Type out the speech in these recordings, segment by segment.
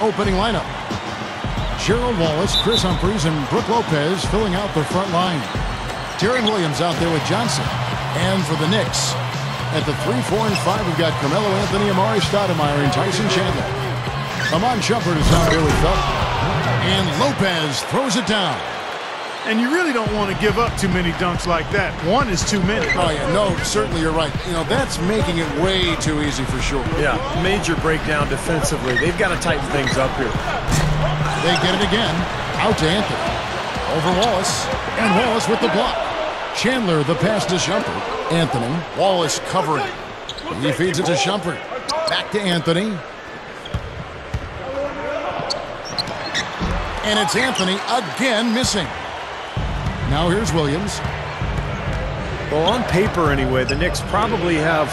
opening lineup. Gerald Wallace, Chris Humphries, and Brooke Lopez filling out the front line. Darren Williams out there with Johnson. And for the Knicks, at the 3, 4, and 5, we've got Carmelo Anthony, Amari Stoudemire, and Tyson Chandler. Amon Shumpert is out there with Felton. And Lopez throws it down. And you really don't want to give up too many dunks like that. One is too many. Oh, yeah, no, certainly you're right. You know, that's making it way too easy for sure. Yeah, major breakdown defensively. They've got to tighten things up here. They get it again. Out to Anthony. Over Wallace. And Wallace with the block. Chandler, the pass to Shumpert. Anthony. Wallace covering. He feeds it to Shumpert. Back to Anthony. And it's Anthony again missing. Now here's Williams. Well, on paper anyway, the Knicks probably have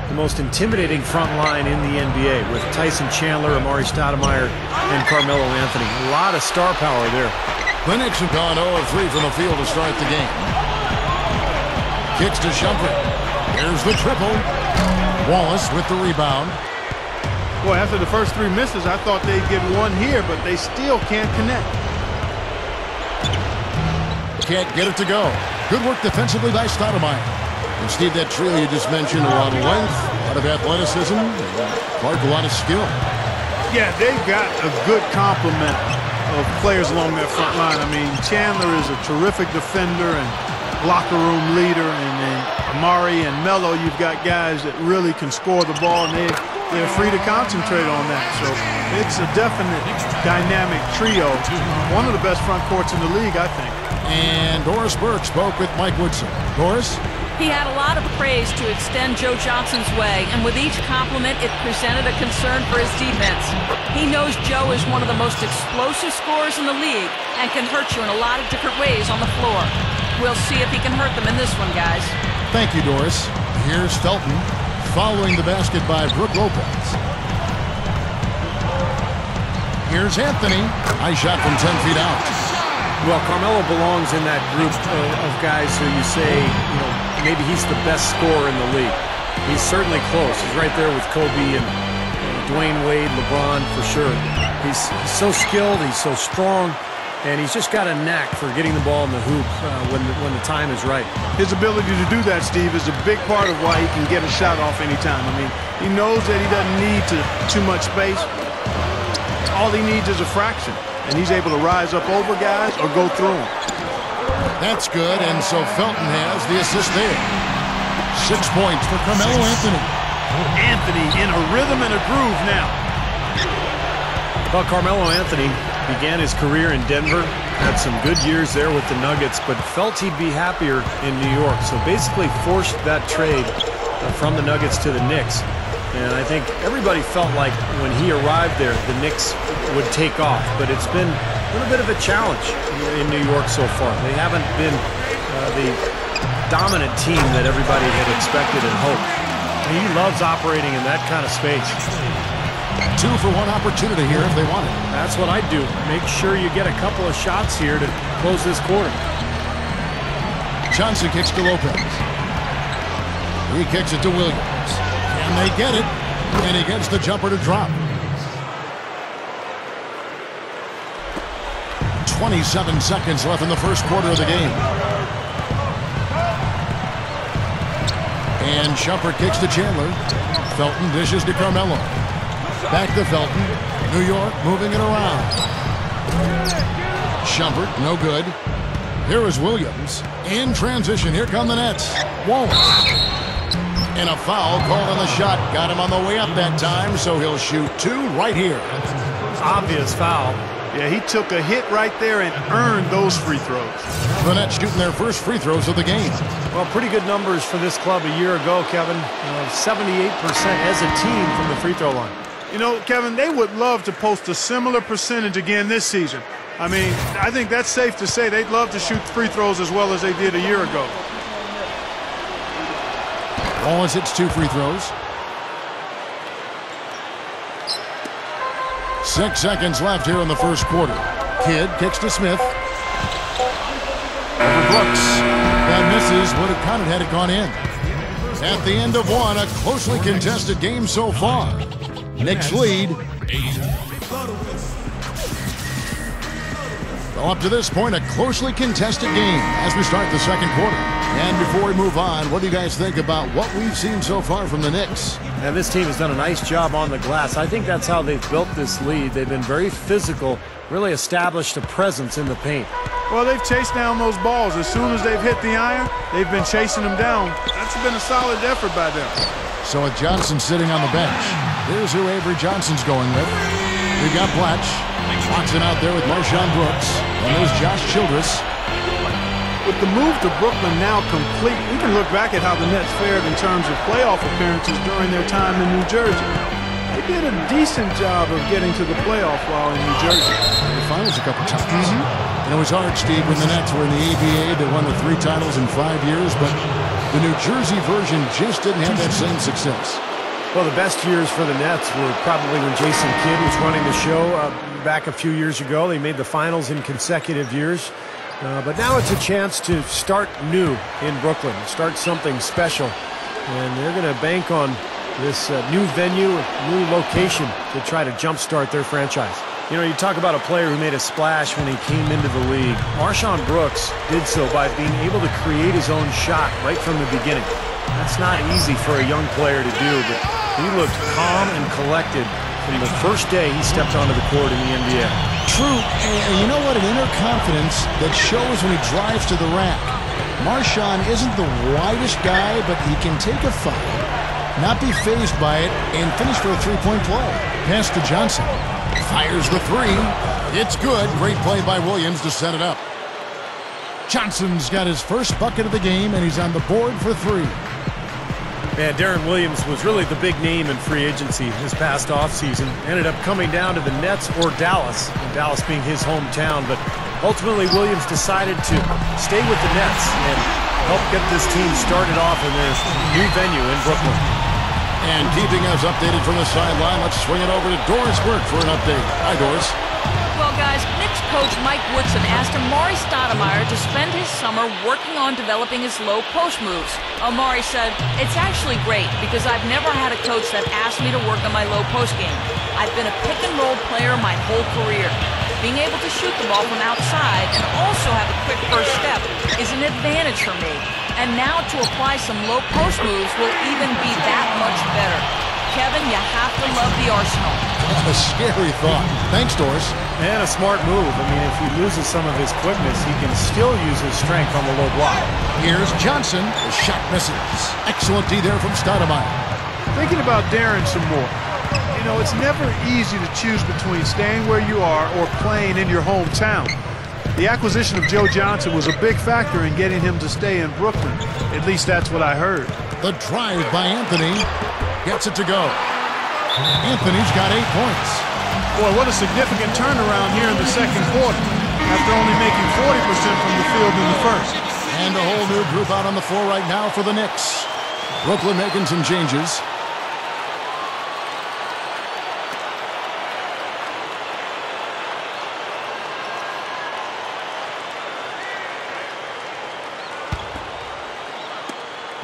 the most intimidating front line in the NBA with Tyson Chandler, Amari Stoudemire, and Carmelo Anthony. A lot of star power there. The Knicks have gone 0 of 3 from the field to start the game. Kicks to Shumpert. Here's the triple. Wallace with the rebound. Boy, after the first 3 misses, I thought they'd get one here, but they still can't connect. Can't get it to go. Good work defensively by Stoudemire. And Steve, that trio you just mentioned, a lot of length, a lot of athleticism, Clark, a lot of skill. Yeah, they've got a good complement of players along that front line. I mean, Chandler is a terrific defender and locker room leader, and then Amari and Melo, you've got guys that really can score the ball, and they're free to concentrate on that. So it's a definite dynamic trio. One of the best front courts in the league, I think. And Doris Burke spoke with Mike Woodson. Doris? He had a lot of praise to extend Joe Johnson's way, and with each compliment, it presented a concern for his defense. He knows Joe is one of the most explosive scorers in the league and can hurt you in a lot of different ways on the floor. We'll see if he can hurt them in this one, guys. Thank you, Doris. Here's Felton following the basket by Brooke Lopez. Here's Anthony. Nice shot from 10 feet out. Well, Carmelo belongs in that group of guys who you say, you know, maybe he's the best scorer in the league. He's certainly close. He's right there with Kobe and Dwayne Wade, LeBron, for sure. He's so skilled, he's so strong, and he's just got a knack for getting the ball in the hoop when the time is right. His ability to do that, Steve, is a big part of why he can get a shot off anytime. I mean, he knows that he doesn't need too much space. All he needs is a fraction. And he's able to rise up over guys or go through them. That's good, and so Felton has the assist there. 6 points for Carmelo Anthony. Anthony in a rhythm and a groove now. Well, Carmelo Anthony began his career in Denver, had some good years there with the Nuggets, but felt he'd be happier in New York. So basically forced that trade from the Nuggets to the Knicks. And I think everybody felt like when he arrived there, the Knicks would take off. But it's been a little bit of a challenge in New York so far. They haven't been the dominant team that everybody had expected and hoped. He loves operating in that kind of space. 2 for 1 opportunity here if they want it. That's what I'd do. Make sure you get a couple of shots here to close this quarter. Johnson kicks to Lopez. He kicks it to Williams. And they get it, and he gets the jumper to drop. 27 seconds left in the first quarter of the game. And Shumpert kicks to Chandler. Felton dishes to Carmelo. Back to Felton. New York moving it around. Shumpert, no good. Here is Williams. In transition, here come the Nets. Wallace. And a foul called on the shot. Got him on the way up that time, so he'll shoot 2 right here. Obvious foul. Yeah, he took a hit right there and earned those free throws. The Nets shooting their first free throws of the game. Well, pretty good numbers for this club a year ago, Kevin. 78% as a team from the free throw line. You know, Kevin, they would love to post a similar percentage again this season. I mean, I think that's safe to say they'd love to shoot free throws as well as they did a year ago. Wallace hits 2 free throws. 6 seconds left here in the first quarter. Kidd kicks to Smith. Over Brooks. That misses. Would have counted had it gone in. At the end of 1, a closely contested game so far. Knicks lead. Well, up to this point, a closely contested game as we start the second quarter. And before we move on, what do you guys think about what we've seen so far from the Knicks? And this team has done a nice job on the glass. I think that's how they've built this lead. They've been very physical, really established a presence in the paint. Well, they've chased down those balls. As soon as they've hit the iron, they've been chasing them down. That's been a solid effort by them. So with Johnson sitting on the bench, here's who Avery Johnson's going with. We've got Blatch. Watson out there with Marshawn Brooks. And there's Josh Childress. With the move to Brooklyn now complete, we can look back at how the Nets fared in terms of playoff appearances during their time in New Jersey. They did a decent job of getting to the playoff while in New Jersey. The finals a couple times. And it was hard, Steve, when the Nets were in the ABA. They won the 3 titles in 5 years, but the New Jersey version just didn't have that same success. Well, the best years for the Nets were probably when Jason Kidd was running the show back a few years ago. They made the finals in consecutive years. But now it's a chance to start new in Brooklyn, start something special. And they're going to bank on this new venue, new location to try to jumpstart their franchise. You know, you talk about a player who made a splash when he came into the league. Marshawn Brooks did so by being able to create his own shot right from the beginning. That's not easy for a young player to do, but he looked calm and collected from the first day he stepped onto the court in the NBA. True, and you know what? An inner confidence that shows when he drives to the rack. Marshawn isn't the widest guy, but he can take a foul, not be fazed by it, and finish for a three-point play. Pass to Johnson. Fires the 3. It's good. Great play by Williams to set it up. Johnson's got his first bucket of the game, and he's on the board for 3. Man, Darren Williams was really the big name in free agency this past offseason. Ended up coming down to the Nets or Dallas, and Dallas being his hometown. But ultimately, Williams decided to stay with the Nets and help get this team started off in their new venue in Brooklyn. And keeping us updated from the sideline, let's swing it over to Doris Burke for an update. Hi, Doris. Well, guys, Knicks coach Mike Woodson asked Amari Stoudemire to spend his summer working on developing his low post moves. Amari said, "It's actually great because I've never had a coach that asked me to work on my low post game. I've been a pick-and-roll player my whole career. Being able to shoot the ball from outside and also have a quick first step is an advantage for me. And now to apply some low post moves will even be that much better." Kevin, you have to love the arsenal. A scary thought. Thanks, Doris. And a smart move. I mean, if he loses some of his quickness, he can still use his strength on the low block. Here's Johnson. The shot misses. Excellent D there from Stoudemire. Thinking about Darren some more. You know, it's never easy to choose between staying where you are or playing in your hometown. The acquisition of Joe Johnson was a big factor in getting him to stay in Brooklyn. At least that's what I heard. The drive by Anthony. Gets it to go. Anthony's got 8 points. Boy, what a significant turnaround here in the second quarter after only making 40% from the field in the first. And a whole new group out on the floor right now for the Knicks. Brooklyn making some changes.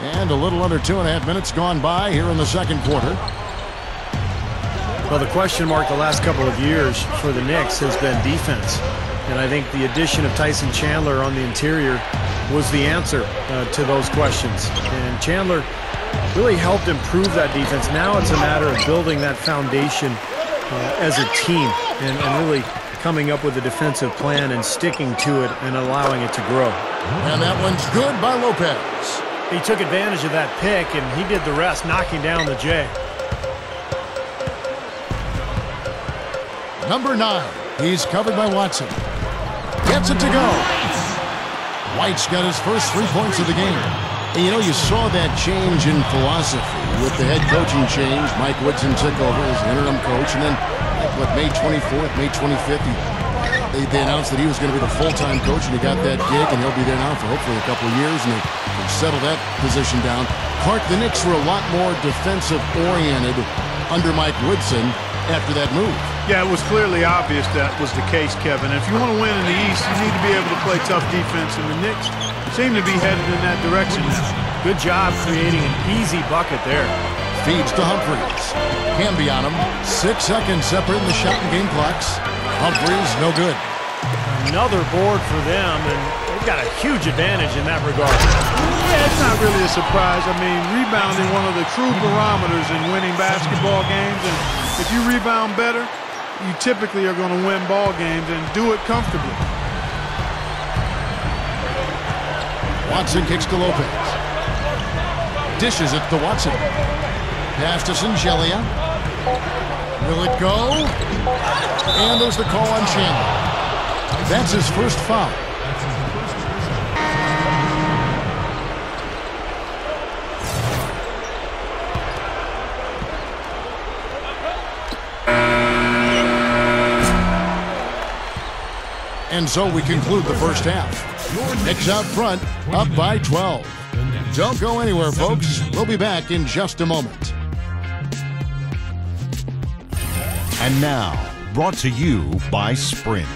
And a little under 2.5 minutes gone by here in the second quarter. Well, the question mark the last couple of years for the Knicks has been defense. And I think the addition of Tyson Chandler on the interior was the answer to those questions. And Chandler really helped improve that defense. Now it's a matter of building that foundation as a team and really coming up with a defensive plan and sticking to it and allowing it to grow. And that one's good by Lopez. He took advantage of that pick, and he did the rest, knocking down the J. Number 9. He's covered by Watson. Gets it to go. White's got his first 3 points of the game. And you know, you saw that change in philosophy with the head coaching change. Mike Woodson took over as interim coach, and then, May 24th, May 25th, they announced that he was going to be the full-time coach, and he got that gig, and he'll be there now for hopefully a couple of years, and they settled that position down. Clark, the Knicks were a lot more defensive-oriented under Mike Woodson after that move. Yeah, it was clearly obvious that was the case, Kevin. If you want to win in the East, you need to be able to play tough defense, and the Knicks seem to be headed in that direction now. Good job creating an easy bucket there. Feeds to Humphries. Hamby on him. 6 seconds separating the shot and game clocks. Humphries, no good. Another board for them, and they've got a huge advantage in that regard. Yeah, it's not really a surprise. I mean, rebounding one of the true barometers in winning basketball games, and if you rebound better, you typically are going to win ball games and do it comfortably. Watson kicks to Lopez. Dishes it to Watson. Pass to Singelia. Will it go? And there's the call on Chandler. That's his first foul. And so we conclude the first half. Knicks out front, up by 12. Don't go anywhere, folks. We'll be back in just a moment. And now, brought to you by Sprint.